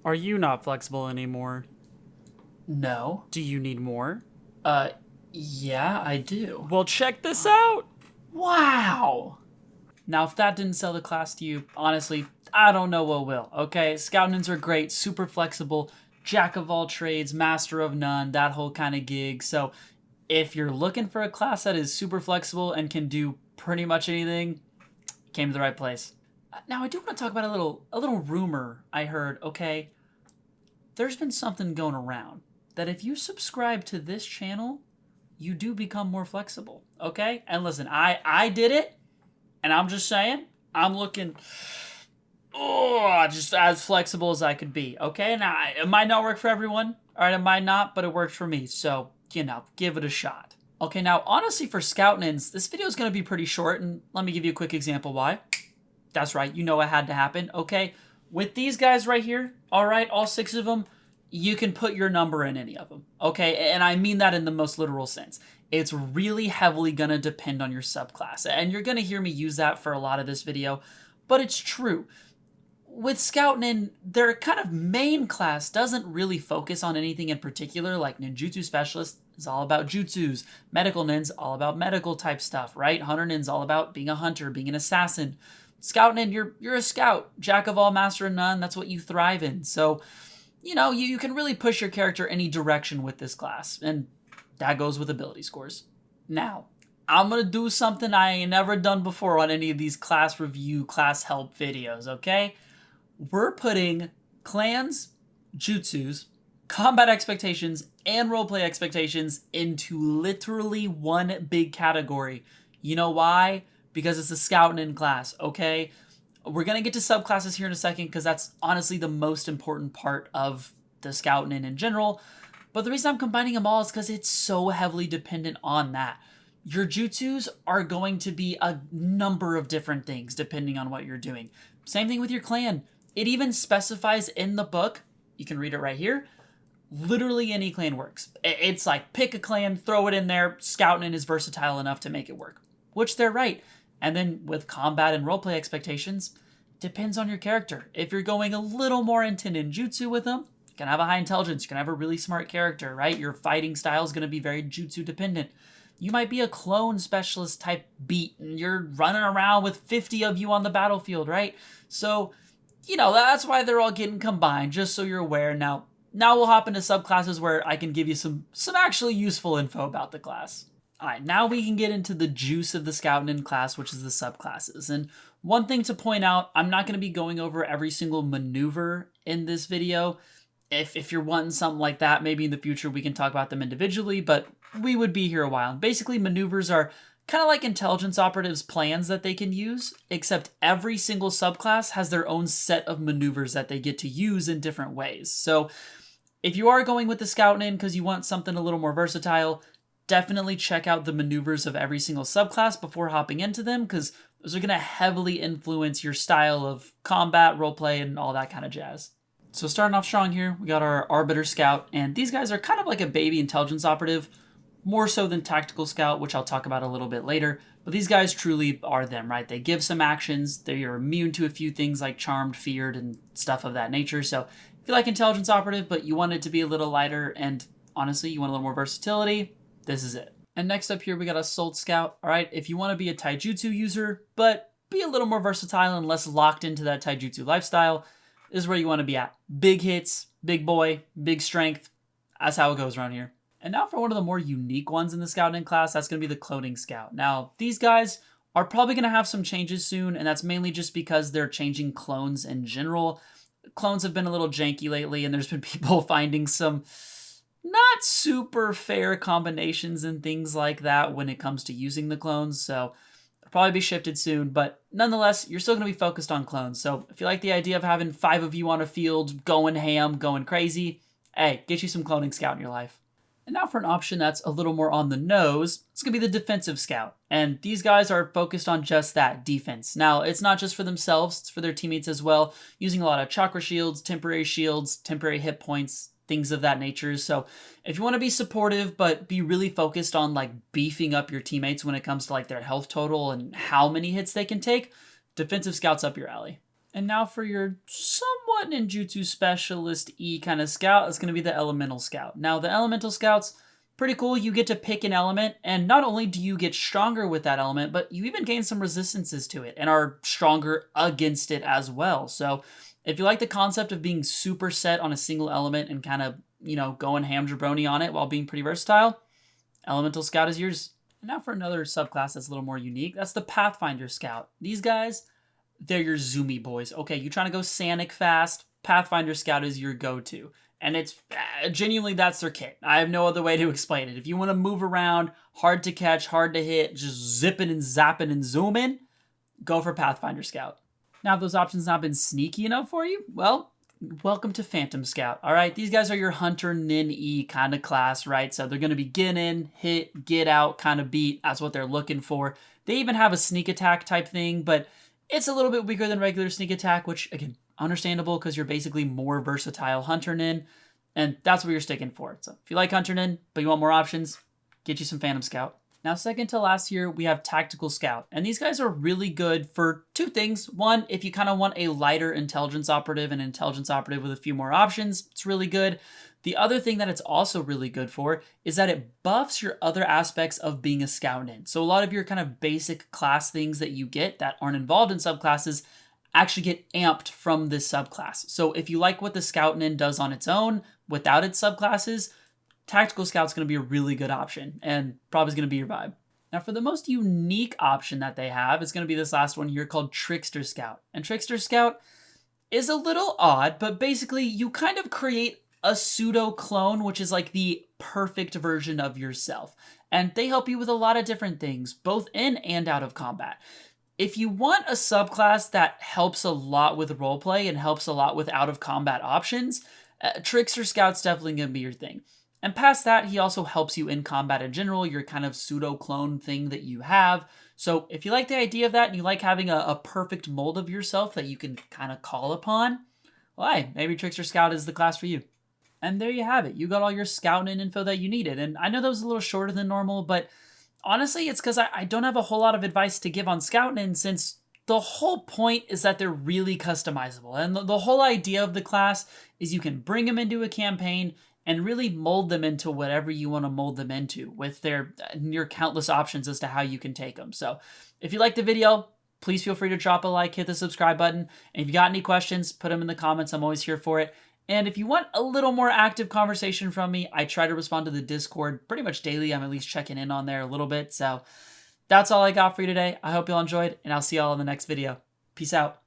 Are you not flexible anymore? No. Do you need more? Yeah, I do. Well, check this out! Wow! Now, if that didn't sell the class to you, honestly, I don't know what will, okay? Scout-Nins are great, super flexible, jack of all trades, master of none, that whole kind of gig. So if you're looking for a class that is super flexible and can do pretty much anything, you came to the right place. Now, I do want to talk about a little rumor I heard, okay? There's been something going around that if you subscribe to this channel, you do become more flexible, okay? And listen, I did it, and I'm just saying, I'm looking just as flexible as I could be, okay? Now, it might not work for everyone, all right? It might not, but it worked for me, so, give it a shot. Okay, now, honestly, for Scout-Nins, this video is going to be pretty short, and let me give you a quick example why. That's right, you know it had to happen, okay? With these guys right here, all right, all 6 of them, you can put your number in any of them, okay? And I mean that in the most literal sense. It's really heavily going to depend on your subclass, and you're going to hear me use that for a lot of this video, but it's true. With Scout-Nin, their kind of main class doesn't really focus on anything in particular, like Ninjutsu Specialist is all about jutsus, Medical Nin's all about medical type stuff, right? Hunter Nin's all about being a hunter, being an assassin. Scout-Nin, you're a scout, jack of all, master of none, that's what you thrive in. So, you can really push your character any direction with this class, and that goes with ability scores. Now, I'm going to do something I ain't never done before on any of these class review, class help videos, okay? We're putting clans, jutsus, combat expectations, and roleplay expectations into literally one big category. You know why? Because it's a Scout-Nin class, okay? We're going to get to subclasses here in a second because that's honestly the most important part of the Scout-Nin in general. But the reason I'm combining them all is because it's so heavily dependent on that. Your jutsus are going to be a number of different things depending on what you're doing. Same thing with your clan. It even specifies in the book, you can read it right here, literally any clan works. It's like pick a clan, throw it in there, Scout-Nin is versatile enough to make it work. Which they're right. And then with combat and roleplay expectations, depends on your character. If you're going a little more into ninjutsu with them, you can have a high intelligence, you can have a really smart character, right? Your fighting style is going to be very jutsu dependent. You might be a clone specialist type beat, and you're running around with 50 of you on the battlefield, right? So, that's why they're all getting combined, just so you're aware. Now we'll hop into subclasses where I can give you some actually useful info about the class. All right, now we can get into the juice of the Scout-Nin class, which is the subclasses. And one thing to point out, I'm not going to be going over every single maneuver in this video. If you're wanting something like that, maybe in the future we can talk about them individually, but we would be here a while. And basically, maneuvers are kind of like intelligence operatives' plans that they can use, except every single subclass has their own set of maneuvers that they get to use in different ways. So if you are going with the Scout-Nin because you want something a little more versatile, definitely check out the maneuvers of every single subclass before hopping into them, because those are going to heavily influence your style of combat, roleplay, and all that kind of jazz. So starting off strong here, we got our ARBITER Scout, and these guys are kind of like a baby intelligence operative, more so than Tactical Scout, which I'll talk about a little bit later, but these guys truly are them, right? They give some actions, they are immune to a few things like Charmed, Feared, and stuff of that nature, so if you like intelligence operative, but you want it to be a little lighter, and honestly, you want a little more versatility, this is it. And next up here, we got a Assault Scout. All right, if you want to be a taijutsu user, but be a little more versatile and less locked into that taijutsu lifestyle, this is where you want to be at. Big hits, big boy, big strength. That's how it goes around here. And now for one of the more unique ones in the Scout-Nin class, that's going to be the Cloning Scout. Now, these guys are probably going to have some changes soon, and that's mainly just because they're changing clones in general. Clones have been a little janky lately, and there's been people finding some not super fair combinations and things like that when it comes to using the clones, so it'll probably be shifted soon, but nonetheless, you're still going to be focused on clones. So if you like the idea of having 5 of you on a field, going ham, going crazy, hey, get you some Cloning Scout in your life. And now for an option that's a little more on the nose, it's going to be the Defensive Scout. And these guys are focused on just that, defense. Now, it's not just for themselves, it's for their teammates as well, using a lot of chakra shields, temporary hit points, things of that nature. So if you want to be supportive, but be really focused on like beefing up your teammates when it comes to like their health total and how many hits they can take, Defensive Scout's up your alley. And now for your somewhat ninjutsu specialist E kind of scout, it's going to be the elemental scout. Now the elemental scout's pretty cool. You get to pick an element, and not only do you get stronger with that element, but you even gain some resistances to it and are stronger against it as well. So if you like the concept of being super set on a single element and kind of, going ham jabroni on it while being pretty versatile, elemental scout is yours. And now for another subclass that's a little more unique, that's the Pathfinder Scout. These guys, they're your zoomy boys. Okay, you trying to go Sanic fast, Pathfinder Scout is your go-to. And it's genuinely, that's their kit. I have no other way to explain it. If you want to move around, hard to catch, hard to hit, just zipping and zapping and zooming, go for Pathfinder Scout. Now, if those options not been sneaky enough for you, well, welcome to Phantom Scout. All right, these guys are your Hunter Nin E kind of class, right? So they're going to be get in, hit, get out kind of beat. That's what they're looking for. They even have a sneak attack type thing, but it's a little bit weaker than regular sneak attack, which, again, understandable because you're basically more versatile Hunter Nin, and that's what you're sticking for. So if you like Hunter Nin, but you want more options, get you some Phantom Scout. Now, second to last here, we have Tactical Scout, and these guys are really good for two things. One, if you kind of want a lighter intelligence operative, an intelligence operative with a few more options, it's really good. The other thing that it's also really good for is that it buffs your other aspects of being a Scout-Nin. So a lot of your kind of basic class things that you get that aren't involved in subclasses actually get amped from this subclass. So if you like what the Scout-Nin does on its own without its subclasses, Tactical Scout's going to be a really good option and probably is going to be your vibe. Now for the most unique option that they have, it's going to be this last one here called Trickster Scout. And Trickster Scout is a little odd, but basically you kind of create a pseudo clone, which is like the perfect version of yourself. And they help you with a lot of different things, both in and out of combat. If you want a subclass that helps a lot with roleplay and helps a lot with out of combat options, Trickster Scout's definitely going to be your thing. And past that, he also helps you in combat in general, your kind of pseudo-clone thing that you have. So if you like the idea of that and you like having a perfect mold of yourself that you can kind of call upon, well, hey, maybe Trickster Scout is the class for you. And there you have it. You got all your Scout-Nin info that you needed. And I know that was a little shorter than normal, but honestly, it's because I don't have a whole lot of advice to give on Scout-Nin since the whole point is that they're really customizable. And the whole idea of the class is you can bring them into a campaign and really mold them into whatever you want to mold them into with their near countless options as to how you can take them. So if you liked the video, please feel free to drop a like, hit the subscribe button. And if you got any questions, put them in the comments. I'm always here for it. And if you want a little more active conversation from me, I try to respond to the Discord pretty much daily. I'm at least checking in on there a little bit. So that's all I got for you today. I hope you all enjoyed, and I'll see you all in the next video. Peace out.